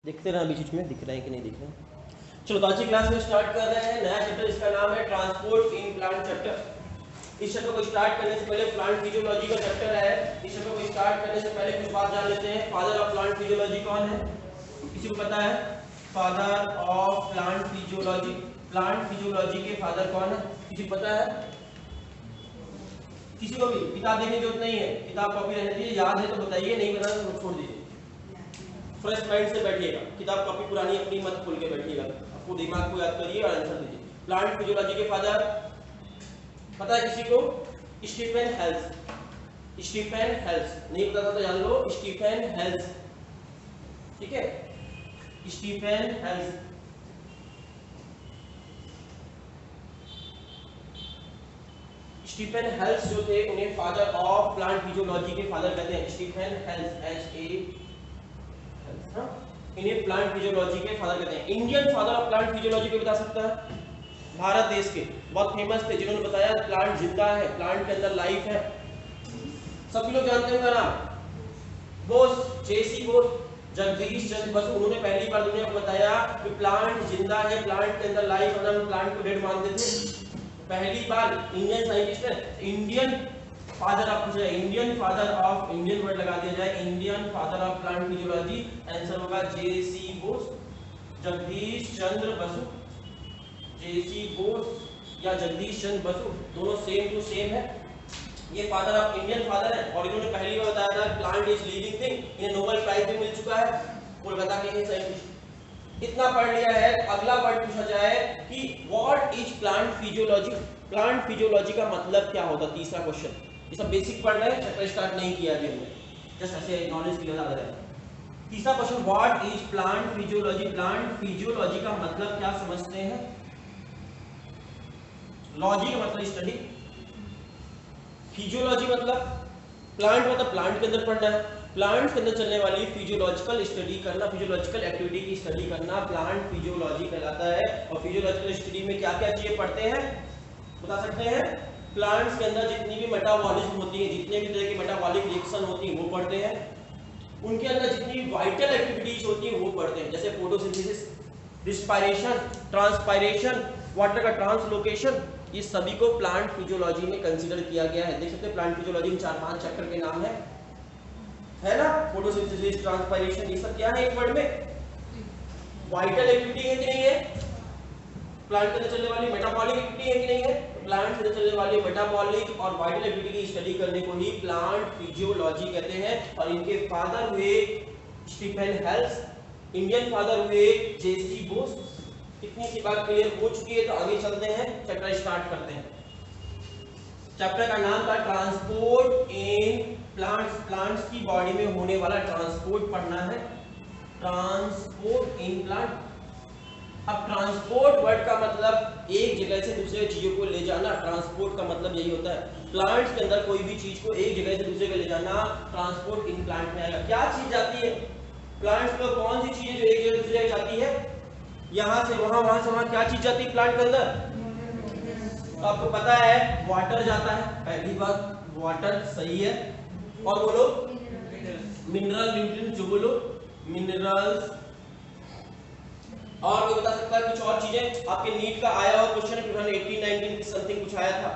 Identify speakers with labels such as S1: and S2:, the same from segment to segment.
S1: दिखते रहे अभी बीच में दिख रहे हैं कि नहीं दिख रहे हैं। चलो तो आज की क्लास में स्टार्ट कर रहे हैं नया चैप्टर, इसका नाम है ट्रांसपोर्ट इन प्लांट चैप्टर। इस चैप्टर को स्टार्ट करने से पहले प्लांट फिजियोलॉजी का चैप्टर है। इस चैप्टर को स्टार्ट करने से पहले कुछ बात जान लेते हैं। फादर ऑफ प्लांट फिजियोलॉजी कौन है, किसी को पता है? Father of plant physiology, plant physiology के फादर कौन है, किसी को पता है? किसी को भी किताब देखने की जरूरत नहीं है, किताब कॉपी रहने दीजिए, याद है तो बताइए, नहीं बता तो छोड़ दीजिए। फ्रेश माइंड से बैठिएगा, किताब कॉपी पुरानी अपनी मत खोल के बैठिएगा, आपको दिमाग को याद करिए और आंसर दीजिए। प्लांट फिजियोलॉजी के फादर पता है किसी को? स्टीफन हेल्स। स्टीफन हेल्स नहीं पता था तो जान लो, स्टीफन हेल्स, ठीक है, स्टीफन हेल्स। स्टीफन हेल्स जो थे उन्हें फादर ऑफ प्लांट फिजियोलॉजी के फादर कहते हैं। स्टीफन हेल्स, H-A, इन्हें प्लांट फिजियोलॉजी के फादर कहते हैं। Indian father of plant physiology को बता सकता है? भारत देश के बहुत फेमस थे जिन्होंने बताया प्लांट जिंदा है, प्लांट के अंदर लाइफ है, सभी लोग जानते हैं उनका नाम, बोस, जेसी बोस, जगदीश चंद्र बसु। उन्होंने पहली बार दुनिया को बताया कि प्लांट जिंदा है, प्लांट के अंदर लाइफ है, हम प्लांट को डेड मानते थे। पहली बार इंडियन साइंटिस्ट है, Indian father of, Indian father of, Indian word लगा दिया जाए, Indian father of plant physiology, answer होगा जेसी बोस, जगदीश चंद्र बसु। जेसी बोस या जगदीश चंद्र बसु दोनों सेम टू सेम है। ये फादर ऑफ, इंडियन फादर है और इन्होंने पहली बार बताया था प्लांट इज लिविंग थिंग। इन्हें नोबेल प्राइज भी मिल चुका है कोलकाता के साइंटिस्ट। इतना पढ़ लिया है, अगला वर्ड पूछा जाए कि what is plant physiology, plant physiology का मतलब क्या होता है? तीसरा क्वेश्चन। ये सब बेसिक पढ़ रहे हैं, चैप्टर स्टार्ट नहीं किया अभी हमने, जस्ट ऐसे नॉलेज के लिए बता रहे हैं। तीसरा question, what is plant physiology, plant physiology का मतलब क्या समझते हैं? लॉजी का मतलब स्टडी, फिजियोलॉजी मतलब प्लांट, मतलब प्लांट के अंदर पढ़ना है, प्लांट के अंदर चलने वाली फिजियोलॉजिकल स्टडी करना, फिजियोलॉजिकल एक्टिविटी की स्टडी करना प्लांट फिजियोलॉजी कहलाता है। और फिजियोलॉजिकल स्टडी में क्या क्या चीजें पढ़ते हैं बता सकते हैं? प्लांट्स के अंदर जितनी भी मेटाबॉलिज्म होती है, जितने भी तरह की मेटाबॉलिक रिएक्शन होती है वो पढ़ते हैं। उनके अंदर जितनी वाइटल एक्टिविटीज होती है वो पढ़ते हैं, जैसे फोटोसिंथेसिस, रिस्पायरेशन, ट्रांसपायरेशन, वाटर का ट्रांसलोकेशन, ये सभी को प्लांट फिजियोलॉजी में कंसीडर किया गया है। देख सकते हैं प्लांट फिजियोलॉजी में 4-5 चैप्टर के नाम है ना? फोटोसिंथेसिस, ट्रांसपायरेशन, ये सब क्या है एक वर्ड में? वाइटल एक्टिविटी है कि नहीं है? प्लांट के अंदर चलने वाली मेटाबॉलिक एक्टिविटी है कि नहीं है? प्लांट के अंदर चलने वाली मेटाबॉलिक और वाइटल एक्टिविटी की स्टडी करने को ही प्लांट फिजियोलॉजी कहते हैं। और इनके फादर हुए स्टीफन हेल्स, इंडियन फादर हुए जेसी बोस। इतनी सी बात क्लियर हो चुकी है तो आगे चलते हैं, चैप्टर स्टार्ट करते हैं। चैप्टर का नाम था ट्रांसपोर्ट इन प्लांट्स, प्लांट्स की बॉडी में होने वाला ट्रांसपोर्ट पढ़ना है, ट्रांसपोर्ट इन प्लांट। अब ट्रांसपोर्ट वर्ड का मतलब एक जगह से दूसरे चीजों को ले जाना, ट्रांसपोर्ट का मतलब यही होता है। प्लांट्स के अंदर कोई भी चीज को एक जगह से दूसरे को ले जाना ट्रांसपोर्ट इन प्लांट में आएगा। क्या चीज जाती है प्लांट्स में? कौन सी चीजें जो एक जगह से दूसरी जगह जाती है? यहाँ से वहां, वहां से वहां, क्या चीज जाती है प्लांट के अंदर? तो आपको पता है वाटर जाता है, पहली बात वाटर सही है, और बोलो मिनरल, न्यूट्रिएंट्स, जो बोलो मिनरल्स। और कोई बता सकता है कुछ और चीजें? आपके नीट का आया हुआ क्वेश्चन है 2018-19 की समथिंग कुछ आया था,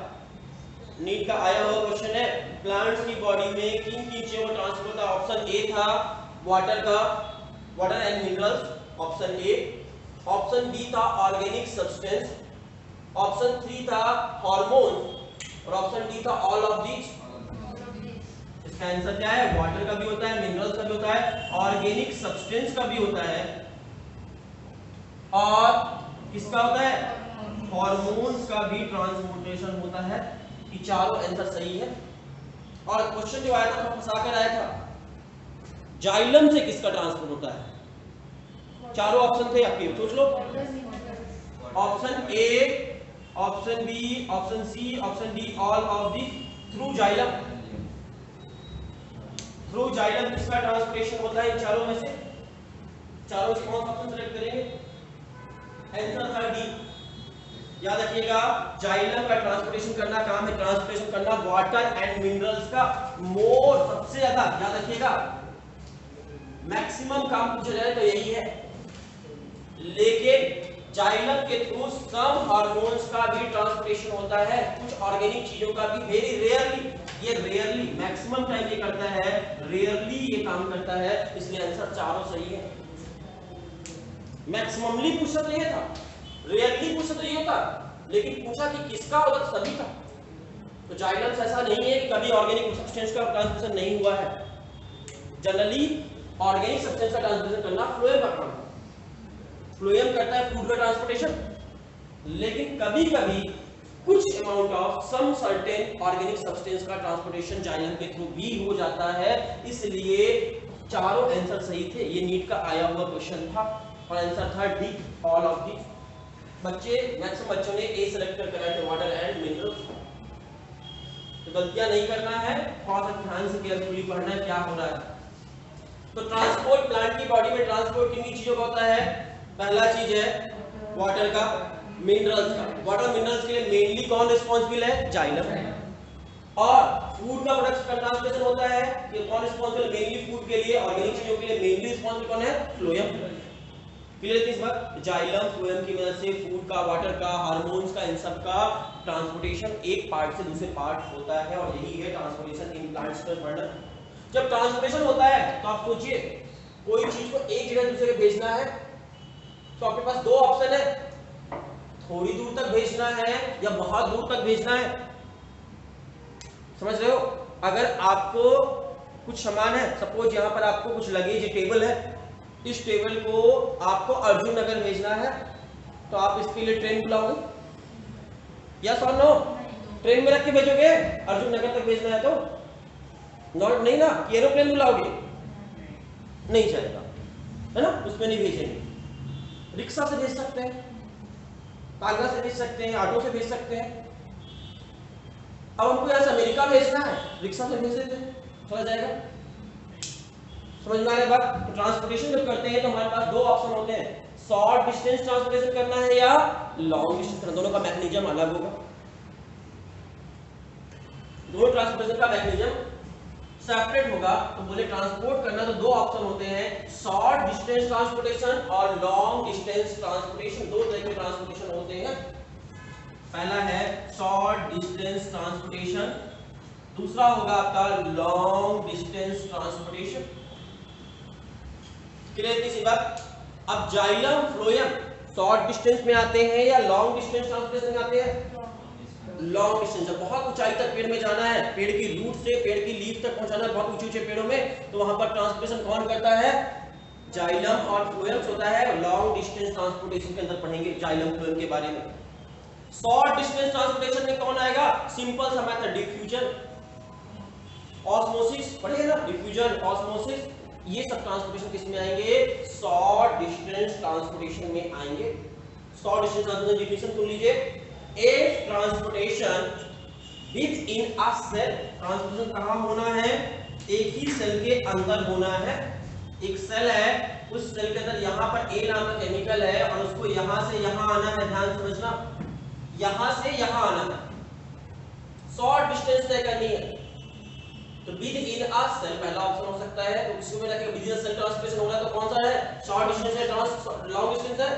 S1: नीट का आया हुआ क्वेश्चन है प्लांट्स की बॉडी में किन किन चीजों का ट्रांसपोर्ट था। ऑप्शन ए था वाटर का, water and minerals, option A. Option B था ऑर्गेनिक सब्सटेंस, ऑप्शन 3 था हार्मोन, और ऑप्शन डी था ऑल ऑफ दीज। इसका आंसर क्या है? वाटर का भी होता है, मिनरल्स का भी होता है, ऑर्गेनिक सब्सटेंस का भी होता है, और किसका होता है? हार्मोन्स का भी ट्रांसपोर्टेशन होता है। ये चारों आंसर सही है। और क्वेश्चन जो आया था फंसा कर आया था, जाइलम से किसका ट्रांसपोर्ट होता है? चारों ऑप्शन थे आपके, सोच लो। Option A, option B, option C, option D, all of the. Through xylem, through xylem किसका ट्रांसपोर्टेशन होता है इन चारों में से? चारों से कौन सा ऑप्शन सेलेक्ट करेंगे? आंसर था डी। याद रखिएगा जाइलम का ट्रांसपोर्टेशन करना काम है, ट्रांसपोर्टेशन करना वाटर एंड मिनरल्स का मोर, सबसे ज्यादा याद रखिएगा मैक्सिमम काम पूछा जाए तो यही है। लेकिन जाइलम के थ्रू सम हार्मोन्स का भी ट्रांसपोर्टेशन होता है, कुछ ऑर्गेनिक चीजों का भी, वेरी रेयरली, ये रेयरली, मैक्सिमम टाइम ये करता है, रेयरली ये काम करता है, इसलिए आंसर चारों सही है। मैक्सिममली पूछा तो ये था, रेयरली पूछा तो ये था, लेकिन पूछा कि किसका होगा तो सभी का। तो जाइलम ऐसा नहीं है कि कभी ऑर्गेनिक सब्सटेंस का ट्रांसपोर्टेशन नहीं हुआ है। जनरली ऑर्गेनिक सब्सटेंस का ट्रांसपोर्टेशन करना फ्लोएम का काम है, फ्लोएम करता है फूड का ट्रांसपोर्टेशन, लेकिन कभी कभी कुछ amount of some certain organic substance का ट्रांसपोर्टेशन जाइलम के थ्रू भी हो जाता है। इसलिए चारों आंसर सही थे। ये नीट का आया हुआ क्वेश्चन था और आंसर था डी, ऑल ऑफ दी। बच्चे मैक्सिमम बच्चों ने ए सेलेक्ट कर कराए थे, वाटर एंड मिनरल्स। तो गलतियां नहीं करना है, थोड़ा सा ध्यान से केयरफुली पढ़ना है क्या हो रहा है। तो ट्रांसपोर्ट, प्लांट की बॉडी में ट्रांसपोर्ट किन चीजों का होता है? पहला चीज है वाटर का, मिनरल्स का। वाटर मिनरल्स के लिए मेनली कौन रिस्पांसिबल है? जाइलम। और फूड का प्रोडक्ट्स का ट्रांसपोर्टेशन होता है कि कौन रिस्पांसिबल? मेनली फूड के लिए, ऑर्गेनिक चीजों के लिए मेनली रिस्पांसिबल कौन है? फ्लोएम। क्लियर इस बात? जाइलम फ्लोएम की मदद से फूड का, वाटर का, हार्मोन्स का, इन सब का ट्रांसपोर्टेशन एक पार्ट से दूसरे पार्ट होता है, और यही है ट्रांसपोर्टेशन इन प्लांट्स का वर्णन। जब ट्रांसपोर्टेशन होता है तो आप सोचिए, कोई चीज को एक जगह दूसरे पे भेजना है तो आपके पास दो ऑप्शन है, थोड़ी दूर तक भेजना है या बहुत दूर तक भेजना है। समझ रहे हो? अगर आपको कुछ सामान है, सपोज यहां पर आपको कुछ लगेज, टेबल है, इस टेबल को आपको अर्जुन नगर भेजना है, तो आप इसके लिए ट्रेन बुलाओगे? यस और नो? ट्रेन में रख के भेजोगे? अर्जुन नगर तक भेजना है तो नॉट, नहीं ना? एरोप्लेन बुलाओगे? नहीं चलेगा, है ना? उसमें नहीं भेजेंगे। रिक्शा से भेज सकते हैं, तालगा से भेज सकते हैं, ऑटो से भेज सकते हैं। अब हमको यहां से अमेरिका भेजना है, रिक्शा से भेज देते हैं, चला जाएगा। समझ में आ रहा है बात? तो ट्रांसपोर्टेशन जब करते हैं तो हमारे पास दो ऑप्शन होते हैं, शॉर्ट डिस्टेंस ट्रांसपोर्टेशन करना है या लॉन्ग डिस्टेंस करना। दोनों का मैकेनिज्म अलग होगा, दोनों ट्रांसपोर्टेशन का मैकेनिज्म सेपरेट होगा। तो बोले ट्रांसपोर्ट करना तो दो ऑप्शन होते हैं, शॉर्ट डिस्टेंस ट्रांसपोर्टेशन और लॉन्ग डिस्टेंस ट्रांसपोर्टेशन। दो तरह के ट्रांसपोर्टेशन होते हैं। पहला है शॉर्ट डिस्टेंस ट्रांसपोर्टेशन, दूसरा होगा आपका लॉन्ग डिस्टेंस ट्रांसपोर्टेशन। क्लियर थी सी बात? अब जाइलम फ्लोएम शॉर्ट डिस्टेंस में आते हैं या लॉन्ग डिस्टेंस ट्रांसपोर्टेशन में आते हैं? Long distance. जब बहुत ऊंचाई तक पेड़ में जाना है, पेड़ की रूट से पेड़ की लीफ तक पहुंचाना है, बहुत ऊंचे ऊंचे पेड़ों में, तो वहां पर ट्रांसपोर्टेशन कौन करता है? जाइलम और फ्लोएम होता है। लॉन्ग डिस्टेंस ट्रांसपोर्टेशन के अंदर पढ़ेंगे जाइलम फ्लोएम के बारे में। शॉर्ट डिस्टेंस ट्रांसपोर्टेशन में कौन आएगा? सिंपल सा मेथड, डिफ्यूजन, ऑस्मोसिस, पढ़िए ना? डिफ्यूजन, ऑस्मोसिस, ये सब ट्रांसपोर्टेशन किस में आएंगे? शॉर्ट डिस्टेंस ट्रांसपोर्टेशन में आएंगे। शॉर्ट डिस्टेंस ट्रांसपोर्टेशन डिफिनेशन सुन लीजिए, A transportation within a cell। Transportation कहाँ होना है? एक ही सेल के अंदर होना है। एक सेल है, उस सेल के अंदर यहाँ पर A नाम का केमिकल है और उसको यहाँ से यहाँ आना है, ध्यान समझना, यहाँ से यहाँ आना है, शॉर्ट डिस्टेंस तय करनी है। तो विद इन अ सेल पहला ऑप्शन हो सकता है, तो किसी में रखेगा within a cell transportation होगा तो कौन सा है? शॉर्ट डिस्टेंस है, लॉन्ग डिस्टेंस है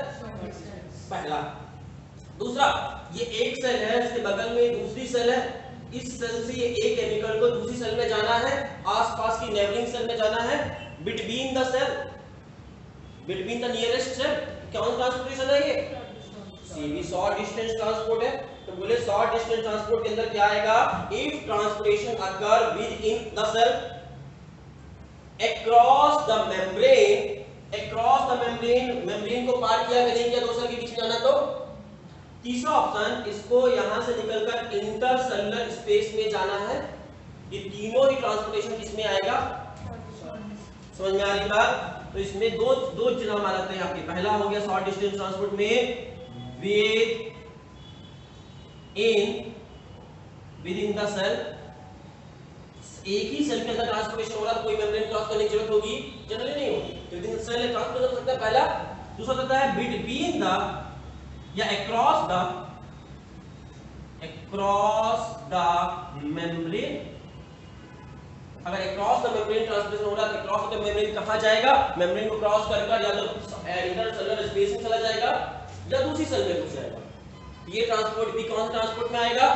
S1: पहला। दूसरा, ये एक सेल है, इसके बगल में दूसरी सेल है, इस सेल से ये एक केमिकल को दूसरी सेल में जाना है, आसपास की नेबरिंग सेल में जाना है, between the cell, between the nearest cell. कौन ट्रांसपोर्टेशन है ये? सीवी शॉर्ट डिस्टेंस ट्रांसपोर्ट है। तो बोले शॉर्ट डिस्टेंस ट्रांसपोर्ट के अंदर क्या आएगा? If transportation occur within the cell across the membrane, across the membrane, membrane को पार किया कि नहीं किया, दो सेल के बीच में जाना। तो तीसरा ऑप्शन, इसको यहां से निकलकर इंटरसेलुलर स्पेस में जाना है। ये तीनों ही ट्रांसपोर्टेशन किसमें आएगा? समझ में आ रही बात? तो इसमें दो चीज हम आते हैं आपके। पहला हो गया शॉर्ट डिस्टेंस ट्रांसपोर्ट में विद इन द सेल, एक ही सेल के अंदर ट्रांसपोर्टेशन हो रहा है, कोई मेम्ब्रेन क्रॉस करने की जरूरत होगी? जनरली नहीं होगी। Within the cell transport हो सकता है पहला। दूसरा होता है बिटवीन द या across the membrane। अगर अक्रॉस द मेम्ब्रेन ट्रांसपोर्टेशन हो रहा है तो अक्रॉस द मेम्ब्रेन कहां जाएगा, मेम्ब्रेन को क्रॉस कर या तो इंटरसेलुलर स्पेस में चला जाएगा या दूसरी सेल में घुस जाएगा। ये ट्रांसपोर्ट भी कौन सा ट्रांसपोर्ट में आएगा,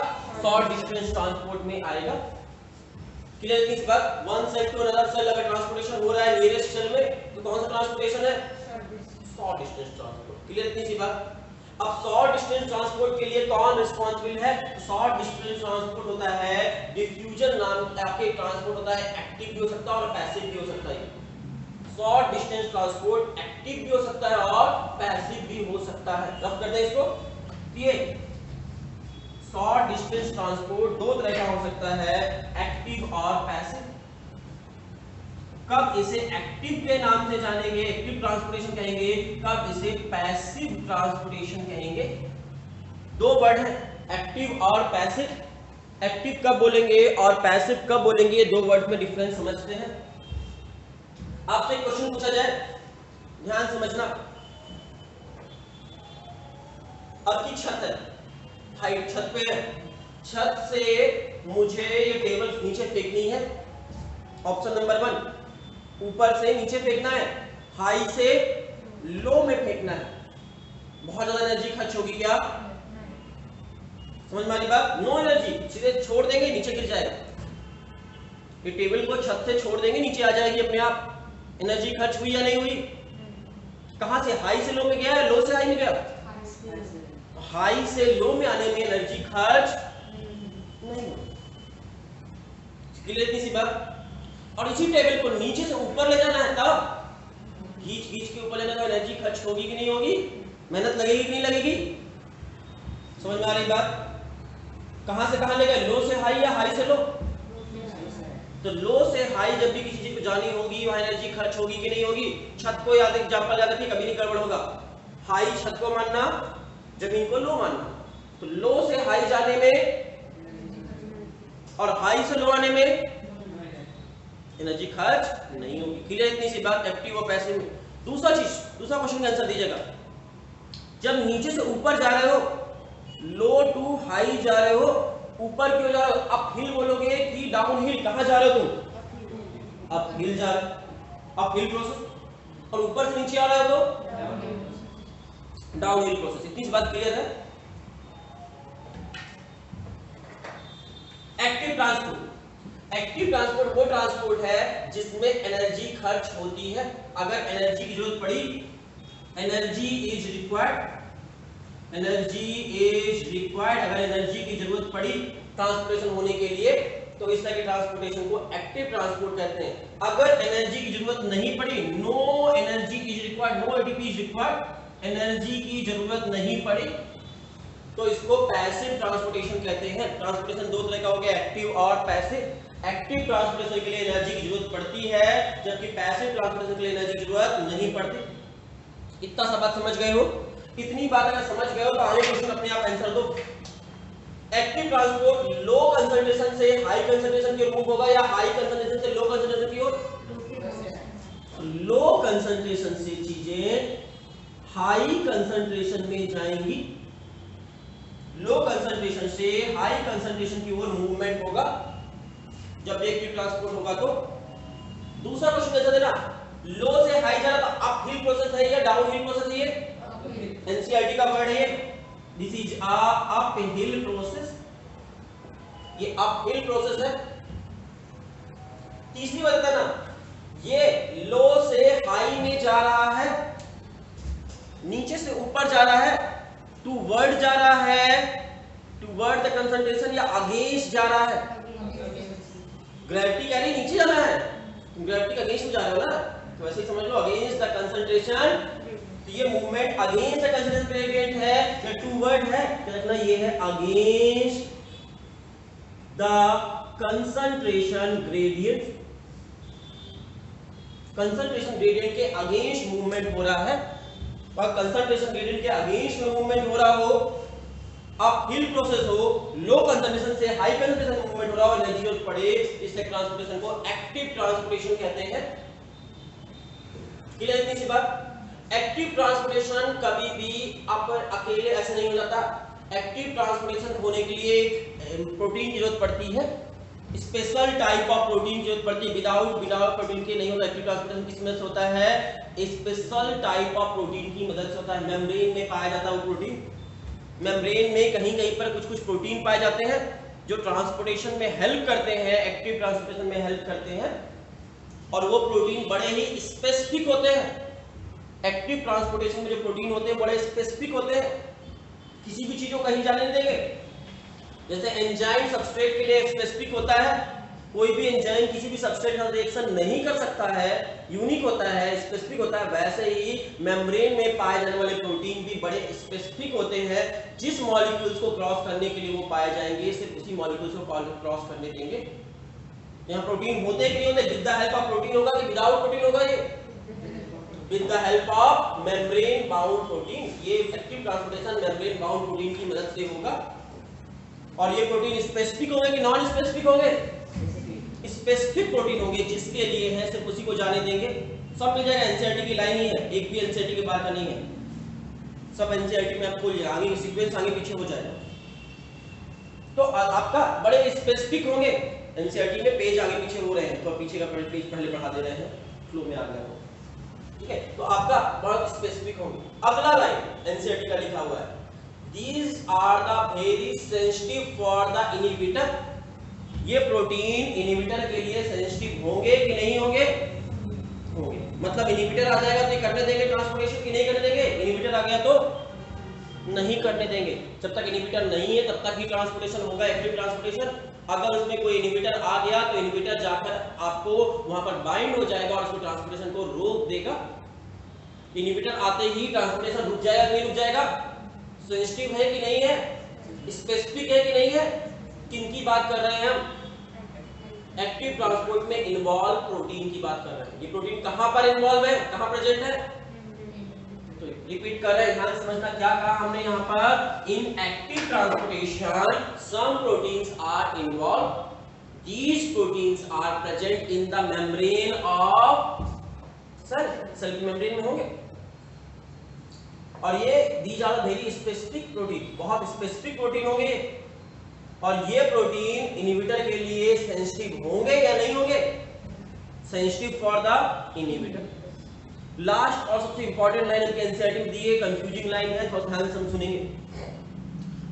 S1: शॉर्ट डिस्टेंस ट्रांसपोर्ट में आएगा। क्लियर इस बात, one cell to another cell अगर ट्रांसपोर्टेशन हो रहा है नियरेस्ट सेल में तो कौन सा ट्रांसपोर्टेशन है, शॉर्ट डिस्टेंस ट्रांसपोर्ट। क्लियर इतनी सी बात। अब शॉर्ट डिस्टेंस ट्रांसपोर्ट के लिए कौन रिस्पांसिबल है, शॉर्ट डिस्टेंस ट्रांसपोर्ट होता है डिफ्यूजन नाम के ट्रांसपोर्ट होता है, एक्टिव भी हो सकता है और पैसिव भी हो सकता है। शॉर्ट डिस्टेंस ट्रांसपोर्ट एक्टिव भी हो सकता है और पैसिव भी हो सकता है। रफ कर दें इसको, ये शॉर्ट डिस्टेंस ट्रांसपोर्ट दो तरह का हो सकता है, एक्टिव और पैसिव। कब इसे एक्टिव के नाम से जानेंगे, एक्टिव ट्रांसपोर्टेशन कहेंगे, कब इसे पैसिव ट्रांसपोर्टेशन कहेंगे। दो वर्ड है एक्टिव और पैसिव। एक्टिव कब बोलेंगे और पैसिव कब बोलेंगे, ये दो वर्ड में डिफरेंस समझते हैं। आपसे क्वेश्चन पूछा जाए, ध्यान समझना। आपकी छत है, हाइट छत पे है, छत से मुझे ये टेबल नीचे फेंकनी है। ऑप्शन नंबर 1, ऊपर से नीचे फेंकना है, हाई से लो में फेंकना है। बहुत ज्यादा एनर्जी खर्च होगी क्या, समझ में आ रही बात, नो एनर्जी, सीधे छोड़ देंगे नीचे गिर जाएगा। ये टेबल को छत से छोड़ देंगे नीचे आ जाएगी अपने आप। एनर्जी खर्च हुई या नहीं हुई, कहां से हाई से लो में गया, लो से हाई में गया, हाई से लो में आने में एनर्जी खर्च नहीं हुई। क्लियर सी बात। और इसी टेबल को नीचे से ऊपर ले जाना है, तब खींच खींच के ऊपर लेना, तो एनर्जी खर्च होगी कि नहीं होगी, मेहनत लगेगी कि नहीं लगेगी, समझ में आ रही बात। कहां से कहां ले गए, लो से हाई या हाई से लो, तो लो से हाई जब भी किसी चीज को जानी होगी वहां एनर्जी खर्च होगी कि नहीं होगी। छत को याद एग्जांपल याद रखिए, कभी नहीं गड़बड़ होगा। हाई छत को मानना, जमीन को लो मानना, तो लो से हाई जाने में और हाई से लो आने में एनर्जी खर्च नहीं होगी। क्लियर इतनी सी बात एक्टिव और पैसिव में। दूसरा क्वेश्चन का आंसर दीजिएगा। जब नीचे से ऊपर जा रहे हो, लो टू हाई जा रहे हो, ऊपर क्यों जा रहे हो, अप हिल बोलोगे कि डाउन हिल, कहां जा रहे हो तुम, अप हिल जा रहे हो, अप हिल प्रोसेस। और ऊपर से नीचे आ रहे हो तो डाउन हिल प्रोसेस। इतनी सी बात क्लियर है। एक्टिव ट्रांसपोर्ट, एक्टिव ट्रांसपोर्ट वो ट्रांसपोर्ट है जिसमें एनर्जी खर्च होती है। अगर एनर्जी की जरूरत पड़ी, energy is required, energy is required, अगर एनर्जी की जरूरत पड़ी ट्रांसपोर्टेशन होने के लिए, तो इस तरह के ट्रांसपोर्टेशन को एक्टिव ट्रांसपोर्ट कहते हैं। अगर एनर्जी की जरूरत नहीं पड़ी, no energy is required, no ATP is required, energy की जरूरत नहीं पड़ी, तो इसको पैसिव ट्रांसपोर्टेशन कहते हैं। ट्रांसपोर्टेशन दो तरह का हो गया, एक्टिव और पैसिव। एक्टिव ट्रांसपोर्टेशन के लिए एनर्जी की जरूरत पड़ती है, जबकि पैसिव ट्रांसपोर्टेशन के लिए एनर्जी की जरूरत नहीं पड़ती। इतना सब बात समझ गए हो। इतनी बात अगर समझ गए हो तो आगे क्वेश्चन अपने आप आंसर दो। एक्टिव ट्रांसपोर्ट लो कंसंट्रेशन से हाई कंसंट्रेशन की ओर मूव होगा या हाई कंसंट्रेशन से लो कंसंट्रेशन की ओर, लो कंसंट्रेशन से चीजें हाई कंसंट्रेशन में जाएंगी, लो कंसंट्रेशन से हाई कंसंट्रेशन की ओर मूवमेंट होगा जब एक्टिव ट्रांसपोर्ट होगा। तो दूसरा क्वेश्चन कैसे देना, लो से हाई जा रहा था, अप हिल प्रोसेस है या डाउन हिल प्रोसेस है, ये एनसीईआरटी का वर्ड है ये, this is up hill process, ये अप हिल प्रोसेस है। तीसरी बात बताना, ये लो से हाई में जा रहा है, नीचे से ऊपर जा रहा है, टूवर्ड जा रहा है, टूवर्ड द कंसंट्रेशन, या अगेंस्ट जा रहा है। ग्रेविटी कह रही नीचे जाना है, तुम ग्रेविटी का अगेंस्ट में जा रहे हो ना, तो वैसे ही समझ लो अगेंस्ट द कंसंट्रेशन। तो ये movement against the concentration gradient है या टूवर्ड है, क्या लिखना, ये है against the concentration gradient. Concentration gradient के अगेंस्ट मूवमेंट हो रहा है, और कंसंट्रेशन ग्रेडियंट के अगेंस्ट में मूवमेंट हो रहा हो, अप हिल प्रोसेस हो, लो कंसंट्रेशन से हाई कंसंट्रेशन मूवमेंट हो रहा हो, एनर्जी जरूरत पड़े, इसलिए ट्रांसपोर्टेशन को एक्टिव ट्रांसपोर्टेशन कहते हैं। क्लियर इतनी सी बात। एक्टिव ट्रांसपोर्टेशन कभी भी अकेले ऐसे नहीं हो जाता। एक्टिव ट्रांसपोर्टेशन होने के लिए प्रोटीन की जरूरत पड़ती है, स्पेशल टाइप ऑफ प्रोटीन की जरूरत पड़ती है। विदाउट प्रोटीन के नहीं होता। एक्टिव ट्रांसपोर्टेशन किस में से होता है? स्पेशल टाइप ऑफ प्रोटीन की मदद से होता है। मेम्ब्रेन में पाया जाता है वो प्रोटीन। मेम्ब्रेन में कहीं कहीं पर कुछ कुछ प्रोटीन पाए जाते हैं जो ट्रांसपोर्टेशन में हेल्प करते हैं, एक्टिव ट्रांसपोर्टेशन में हेल्प करते हैं, और वो प्रोटीन बड़े ही स्पेसिफिक होते हैं। एक्टिव ट्रांसपोर्टेशन में जो प्रोटीन होते हैं बड़े स्पेसिफिक होते हैं, किसी भी चीज को कहीं जाने नहीं देंगे। जैसे एंजाइम सबस्ट्रेट के लिए स्पेसिफिक होता है, कोई भी एंजाइम किसी भी सबस्ट्रेट के साथ रिएक्शन नहीं कर सकता है, यूनिक होता है, स्पेसिफिक होता है। वैसे ही मेम्ब्रेन में पाए जाने वाले प्रोटीन भी बड़े स्पेसिफिक होते हैं। जिस मॉलिक्यूल्स को क्रॉस करने के लिए वो पाए जाएंगे, सिर्फ उसी मॉलिक्यूल्स को क्रॉस करने देंगे। यहाँ प्रोटीन होते कि नहीं होते? With the help of protein होगा कि विदाउट प्रोटीन होगा? ये with the help of membrane bound protein. ये active transportation membrane bound protein की मदद से होगा। और ये प्रोटीन स्पेसिफिक होंगे कि नॉन स्पेसिफिक होंगे? स्पेसिफिक प्रोटीन होंगे, जिसके लिए है सिर्फ उसी को जाने देंगे। सब मिल जाएगा, एनसीईआरटी की लाइन ही है, एक भी एनसीईआरटी के बाहर का नहीं है। सब एनसीईआरटी में आपको आगे सीक्वेंस आगे पीछे हो जाएगा। तो आपका बड़े स्पेसिफिक होंगे। एनसीईआरटी में पेज आगे पीछे हो रहे हैं तो पीछे का पेज पहले पढ़ा दे रहे हैं, फ्लो में आ गया हो, ठीक है। तो आपका बहुत स्पेसिफिक होंगे। अगला लाइन एनसीईआरटी का लिखा हुआ है, These are the very sensitive for the inhibitor। ये प्रोटीन इनहिबिटर के लिए सेंसिटिव होंगे कि नहीं होंगे? होंगे। मतलब इनहिबिटर आ जाएगा तो ये करने देंगे ट्रांसपोर्टेशन की नहीं करने देंगे? इनहिबिटर आ गया तो नहीं करने देंगे। जब तक इनहिबिटर नहीं है तब तक ही ट्रांसपोर्टेशन होगा, एक्टिव ट्रांसपोर्टेशन। अगर उसमें कोई इनहिबिटर आ गया तो इनहिबिटर जाकर आपको वहां पर बाइंड हो जाएगा और उसको ट्रांसपोर्टेशन को रोक देगा। इनहिबिटर आते ही ट्रांसपोर्टेशन रुक जाएगा कि नहीं रुक जाएगा? सेंसिटिव है कि नहीं है? स्पेसिफिक है कि नहीं है? किनकी बात कर रहे हैं हम? एक्टिव ट्रांसपोर्ट में इन्वॉल्व प्रोटीन की बात कर रहे हैं। ये प्रोटीन कहां पर इन्वॉल्व है, कहां प्रेजेंट है? तो रिपीट कर रहे हैं, ध्यान समझना क्या कहा हमने यहां पर। In active transportation some proteins are involve, these proteins are present in the membrane of cell की मेम्ब्रेन में होंगे। और ये these are very specific protein, बहुत स्पेसिफिक प्रोटीन होंगे। और ये प्रोटीन इनहिबिटर के लिए सेंसिटिव होंगे या नहीं होंगे? Sensitive for the inhibitor. Last और सबसे इंपॉर्टेंट लाइन इनके एनसीईआरटी में दी है, कंफ्यूजिंग लाइन है, थोड़ा ध्यान से हम सुनेंगे।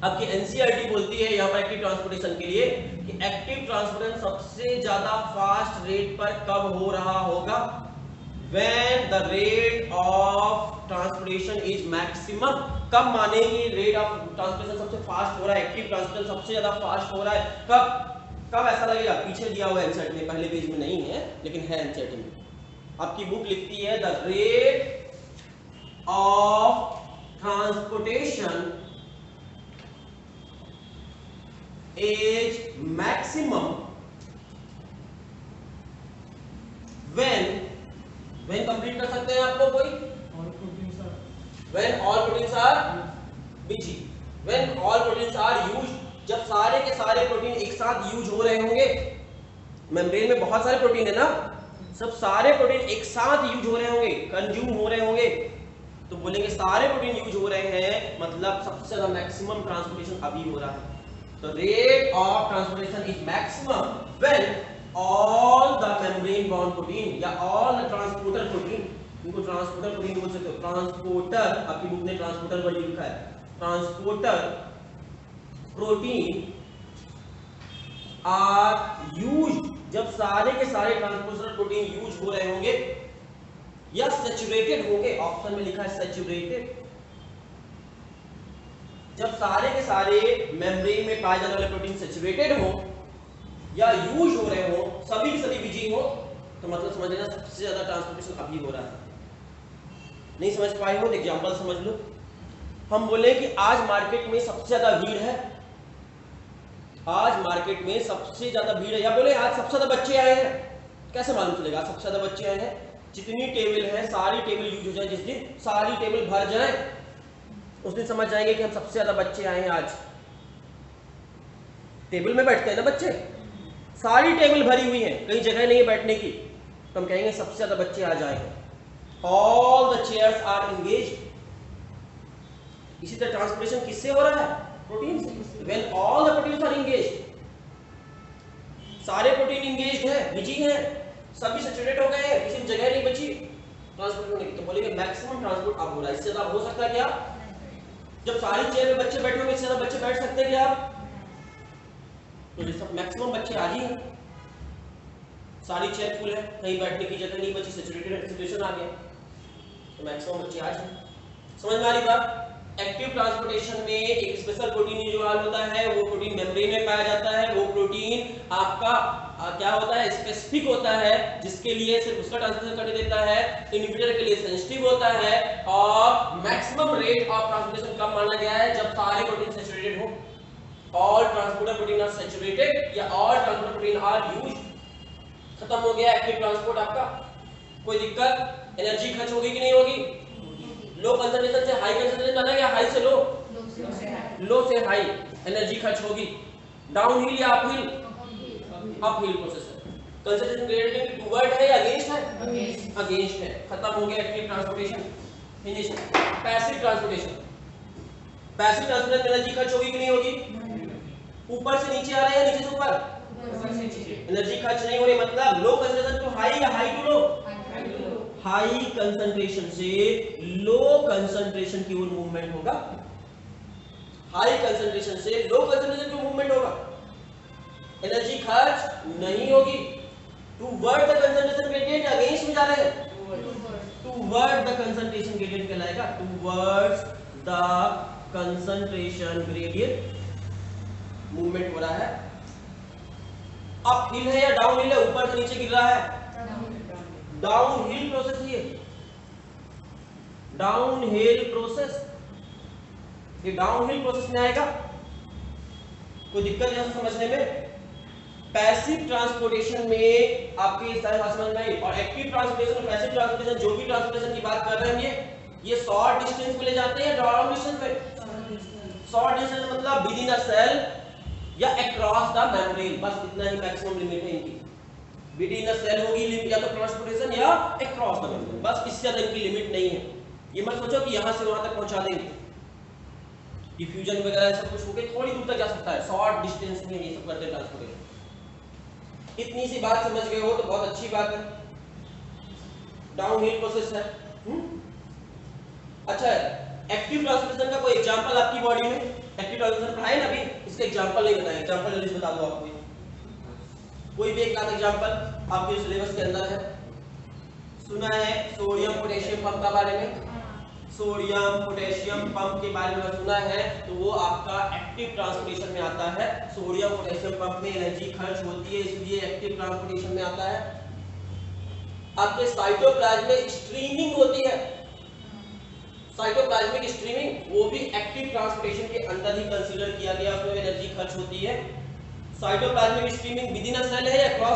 S1: आपकी एनसीईआरटी बोलती है यहाँ पर एक्टिव ट्रांसपोर्टेशन के लिए कि एक्टिव ट्रांसपोर्टेशन सबसे ज्यादा फास्ट रेट पर कब हो रहा होगा? When the rate of transportation is maximum। कब माने कि रेट ऑफ ट्रांसपोर्टेशन सबसे फास्ट हो रहा है, एक्टिव ट्रांसपोर्टेशन सबसे ज्यादा फास्ट हो रहा है? कब ऐसा लगेगा? पीछे दिया हुआ है एनसीईआरटी में, पहले पेज में नहीं है लेकिन है एनसीईआरटी में। आपकी बुक लिखती है the rate of transportation is maximum when complete कर सकते हैं आप लोग कोई? when all proteins are busy, when all proteins are used। जब सारे के सारे प्रोटीन एक साथ यूज हो रहे होंगे। मेम्ब्रेन में बहुत सारे प्रोटीन है ना, सब सारे प्रोटीन एक साथ यूज हो रहे होंगे, कंज्यूम हो रहे होंगे, तो बोलेंगे सारे प्रोटीन यूज हो रहे हैं, मतलब सबसे ज्यादा मैक्सिमम ट्रांसपोर्टेशन अभी हो रहा है। तो rate of transportation is maximum when all the membrane bound protein या all the transporter protein, इनको ट्रांसपोर्टर प्रोटीन बोल सकते हो। ट्रांसपोर्टर, आपकी बुक ने ट्रांसपोर्टर वर्ड लिखा है, ट्रांसपोर्टर प्रोटीन आर यूज्ड। जब सारे के सारे ट्रांसपोर्टर प्रोटीन यूज हो रहे होंगे या सैचुरेटेड होंगे, ऑप्शन में लिखा है सैचुरेटेड। जब सारे के सारे मेम्ब्रेन में पाए जाने वाले प्रोटीन सैचुरेटेड हो या यूज हो रहे हो, सभी के सभी बिजी हो, तो मतलब समझ लेना सबसे ज्यादा ट्रांसपोर्टेशन अभी हो रहा है। नहीं समझ पाए हो तो एग्जांपल समझ लो। हम बोले कि आज मार्केट में सबसे ज्यादा भीड़ है, आज मार्केट में सबसे ज्यादा भीड़ है, या बोले आज सबसे ज्यादा बच्चे आए हैं। कैसे मालूम चलेगा सबसे ज्यादा बच्चे आए हैं? जितनी टेबल है सारी टेबल यूज हो जाए, जिस दिन सारी टेबल भर जाए उस दिन समझ जाएंगे कि हम सबसे ज्यादा बच्चे आए हैं। आज टेबल में बैठते हैं ना बच्चे, सारी टेबल भरी हुई है, कहीं जगह नहीं है बैठने की, तो हम कहेंगे सबसे ज्यादा बच्चे आ जाएंगे। All the chairs are engaged. इसी तरह ट्रांसपोर्टेशन किससे हो रहा है? प्रोटीन से। When all the proteins are engaged, सारे प्रोटीन इंगेज्ड है, बिजी हैं, सभी सैचुरेट हो गए हैं, किसी में जगह नहीं बची ट्रांसपोर्ट होने की। तो बोलेंगे मैक्सिमम ट्रांसपोर्ट अब हो रहा है। इससे ज्यादा हो सकता है क्या? जब सारी चेयर में बच्चे बैठे होंगे इससे ज्यादा बच्चे बैठ सकते हैं क्या आप? तो ये सब मैक्सिमम बच्चे आज ही हैं, सारी चेयर फुल है, कहीं बैठने की जगह नहीं बची, सैचुरेटेड सिचुएशन आ गया, तो मैक्सिमम बच्चे आज हैं। समझ में आ रही बात? एक्टिव ट्रांसपोर्टेशन में एक स्पेशल प्रोटीन इन्वॉल्व होता है, वो प्रोटीन मेम्ब्रेन में पाया जाता है, वो प्रोटीन आपका क्या होता है, स्पेसिफिक होता है, जिसके लिए सिर्फ उसका ट्रांसपोर्टेशन करने देता है, इनहिबिटर के लिए सेंसिटिव होता है, और मैक्सिमम रेट ऑफ ट्रांसपोर्टेशन कब माना गया है? जब सारे प्रोटीन सैचुरेटेड हो। All transporter protein are saturated या all transporter protein are used. खत्म हो गया एक्टिव ट्रांसपोर्ट आपका। कोई दिक्कत? एनर्जी खर्च होगी कि नहीं होगी? लो कंसंट्रेशन से हाई कंसंट्रेशन जाना या हाई से लो? लो से हाई एनर्जी खर्च होगी। डाउन हिल या up hill? Up hill process है। कंसंट्रेशन ग्रेडियंट टुवर्ड है या अगेंस्ट है? अगेंस्ट है। खत्म हो गया active transportation, finish. Passive transportation, passive transportation में एनर्जी खर्च होगी कि नहीं होगी? ऊपर से नीचे आ रहा है या नीचे से ऊपर? एनर्जी खर्च नहीं हो रही, मतलब लो कंसंट्रेशन टू हाई या high to low? High concentration से लो कंसंट्रेशन की ओर मूवमेंट होगा। हाई कंसंट्रेशन से लो कंसंट्रेशन की मूवमेंट होगा, एनर्जी खर्च नहीं होगी। Toward the concentration gradient against में जा रहे हैं, टुवर्ड द कंसंट्रेशन ग्रेडियंट कहलाएगा, towards the concentration gradient movement हो रहा है। अप हिल है या डाउन हिल है? ऊपर से नीचे गिर रहा है, डाउन हिल प्रोसेस। ये डाउन हिल प्रोसेस, ये डाउन हिल प्रोसेस में आएगा। कोई दिक्कत है समझने में? पैसिव ट्रांसपोर्टेशन में आपके समझ में आई। और एक्टिव ट्रांसपोर्टेशन और पैसिव ट्रांसपोर्टेशन, जो भी ट्रांसपोर्टेशन की बात कर रहे हैं ये शॉर्ट डिस्टेंस पे ले जाते हैं या लॉन्ग डिस्टेंस पे? शॉर्ट डिस्टेंस मतलब विद इन अ सेल या अक्रॉस द मेम्ब्रेन, बस इतना ही मैक्सिमम लिमिट है इनकी। विद इन अ सेल होगी या तो ट्रांसपोर्टेशन या अक्रॉस द मेम्ब्रेन, बस इससे ज्यादा इनकी लिमिट नहीं है। ये मत सोचो कि यहां से वहां तक पहुंचा देंगे, डिफ्यूजन वगैरह सब कुछ होके थोड़ी दूर तक जा सकता है, शॉर्ट डिस्टेंस में ये सब करते हैं ट्रांसपोर्टेशन। इतनी सी बात समझ गए हो तो बहुत अच्छी बात है। डाउन हिल प्रोसेस है। अच्छा, एक्टिव ट्रांसपोर्टेशन का कोई एग्जांपल आपकी बॉडी में? एक्टिव ट्रांसपोर्टेशन पढ़ाए ना अभी, इसका एग्जांपल नहीं बताया, एग्जांपल जल्दी से बता दो आपको। कोई भी एक आध एग्जांपल आपके सिलेबस के अंदर है। सुना है सोडियम पोटेशियम पंप के बारे में? सोडियम पोटेशियम पंप के बारे में सुना है, तो वो आपका एक्टिव ट्रांसपोर्टेशन में आता है। सोडियम पोटेशियम पंप में एनर्जी खर्च होती है, इसलिए एक्टिव ट्रांसपोर्टेशन में आता है। आपके साइटोप्लाज्मिक स्ट्रीमिंग होती है, साइटोप्लाज्मिक स्ट्रीमिंग, वो भी एक्टिव ट्रांसपोर्टेशन के अंदर ही कंसीडर किया गया, उसमें एनर्जी खर्च होती है। Cytoplasmic streaming within a cell है या क्रॉस